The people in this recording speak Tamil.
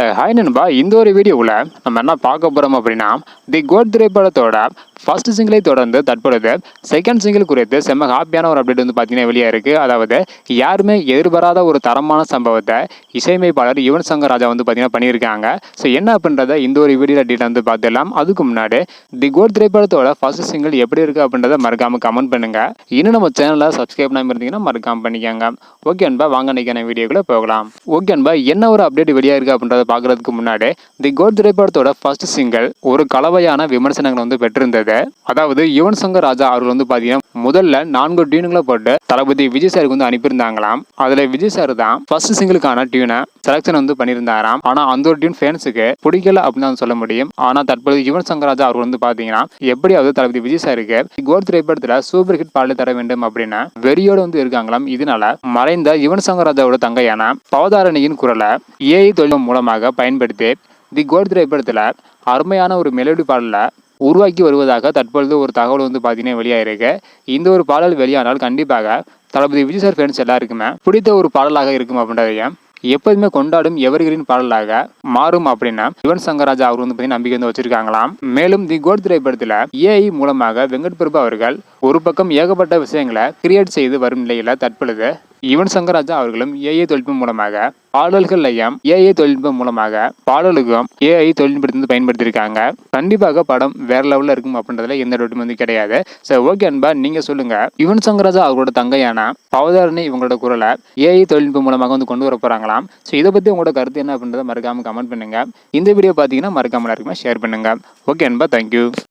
ஹாய் நண்பா, இந்த ஒரு வீடியோவில் நம்ம என்ன பார்க்க போகிறோம் அப்படின்னா, தி கோட் திரைப்படத்தோட ஃபர்ஸ்ட் சிங்கிளை தொடர்ந்து தற்பொழுது செகண்ட் சிங்கிள் குறித்து செம்ம ஹாப்பியான ஒரு அப்டேட் வந்து பார்த்தீங்கன்னா வெளியே இருக்குது. அதாவது யாருமே எதிர்பாராத ஒரு தரமான சம்பவத்தை இசையமைப்பாளர் யுவன் சங்கர் ராஜா வந்து பார்த்தீங்கன்னா பண்ணியிருக்காங்க. ஸோ என்ன அப்படின்றத இந்த ஒரு வீடியோ டீட்டெயில் வந்து பார்த்துடலாம். அதுக்கு முன்னாடி தி கோட் திரைப்படத்தோட ஃபர்ஸ்ட் சிங்கிள் எப்படி இருக்குது அப்படின்றத மறக்காமல் கமெண்ட் பண்ணுங்கள். இன்னும் நம்ம சேனலில் சப்ஸ்கிரைப் பண்ணாமல் இருந்தீங்கன்னா மறக்காமல் பண்ணிக்கோங்க. ஓகே அன்பா, வாங்க நினைக்கிற வீடியோக்குள்ளே போகலாம். ஓகே அன்பா, என்ன ஒரு அப்டேட் வெளியாக இருக்குது அப்படின்றத பார்க்குறதுக்கு முன்னாடி தி கோட் திரைப்படத்தோட ஃபர்ஸ்ட் சிங்கிள் ஒரு கலவையான விமர்சனங்கள் வந்து பெற்றிருந்தது. அதாவது யுவன் சங்கர் ராஜா அவர்கள் வந்து பார்த்தீங்கன்னா முதல்ல 4 டியூன்களை போட்டு தளபதி விஜய் சாருக்கு வந்து அனுப்பியிருந்தாங்களாம். அதில் விஜய் சார் தான் ஃபர்ஸ்ட் சிங்கிளுக்கான டியூனை செலக்ஷன் வந்து பண்ணியிருந்தாராம். ஆனால் அந்த ஒரு டியூன் ஃபேன்ஸுக்கு பிடிக்கல அப்படின்னு தான் சொல்ல முடியும். ஆனால் தற்போது யுவன் சங்கர் ராஜா அவர்கள் வந்து பார்த்தீங்கன்னா எப்படியாவது தளபதி விஜய் சாருக்கு கோட் திரைப்படத்தில் சூப்பர் ஹிட் பாடலை தர வேண்டும் அப்படின்னு வெறியோடு வந்து இருக்காங்களாம். இதனால மறைந்த யுவன் சங்கர் ராஜாவோட தங்கையான பவதாரணியின் குரலை ஏஐ தொழில்நுட்பம் மூலமாக பயன்படுத்தி தி கோட் திரைப்படத்தில் அருமையான ஒரு மெலோடி பாடலை உருவாக்கி வருவதாக தற்பொழுது ஒரு தகவல் வந்து பார்த்தீங்கன்னா வெளியாயிருக்கு. இந்த ஒரு பாடல் வெளியானால் கண்டிப்பாக தளபதி விஜய் சார் ஃபேன்ஸ் எல்லாருக்குமே பிடித்த ஒரு பாடலாக இருக்கும் அப்படின்றதையும் எப்போதுமே கொண்டாடும் எவர்கிரீன் பாடலாக மாறும் அப்படின்னா யுவன் சங்கர் ராஜா அவர் வந்து பார்த்தீங்கன்னா நம்பிக்கை வந்து வச்சிருக்காங்களாம். மேலும் தி கோட் திரைப்படத்தில் ஏஐ மூலமாக வெங்கட் பிரபு அவர்கள் ஒரு பக்கம் ஏகப்பட்ட விஷயங்களை கிரியேட் செய்து வரும் நிலையில தற்பொழுது யுவன் சங்கர் ராஜா அவர்களும் ஏஐ தொழில்நுட்பம் மூலமாக பாடல்கள்லையும் ஏஐ தொழில்நுட்பம் மூலமாக பாடலுக்கும் ஏஐ தொழில்நுட்பத்தை பயன்படுத்தியிருக்காங்க. கண்டிப்பாக படம் வேற லெவலில் இருக்கும் அப்படின்றதுல எந்த டவுட்டும் வந்து கிடையாது. சரி, ஓகே அன்பா, நீங்க சொல்லுங்க, யுவன் சங்கர் ராஜா அவரோட தங்கையான பவதாரணி இவங்களோட குரலை ஏஐ தொழில்நுட்பம் மூலமாக வந்து கொண்டு வர போறாங்களாம். ஸோ இதை பத்தி உங்களோட கருத்து என்ன அப்படின்றத மறக்காம கமெண்ட் பண்ணுங்க. இந்த வீடியோ பார்த்தீங்கன்னா மறக்காம எல்லாருக்குமே ஷேர் பண்ணுங்க. ஓகே அன்பா, தேங்க்யூ.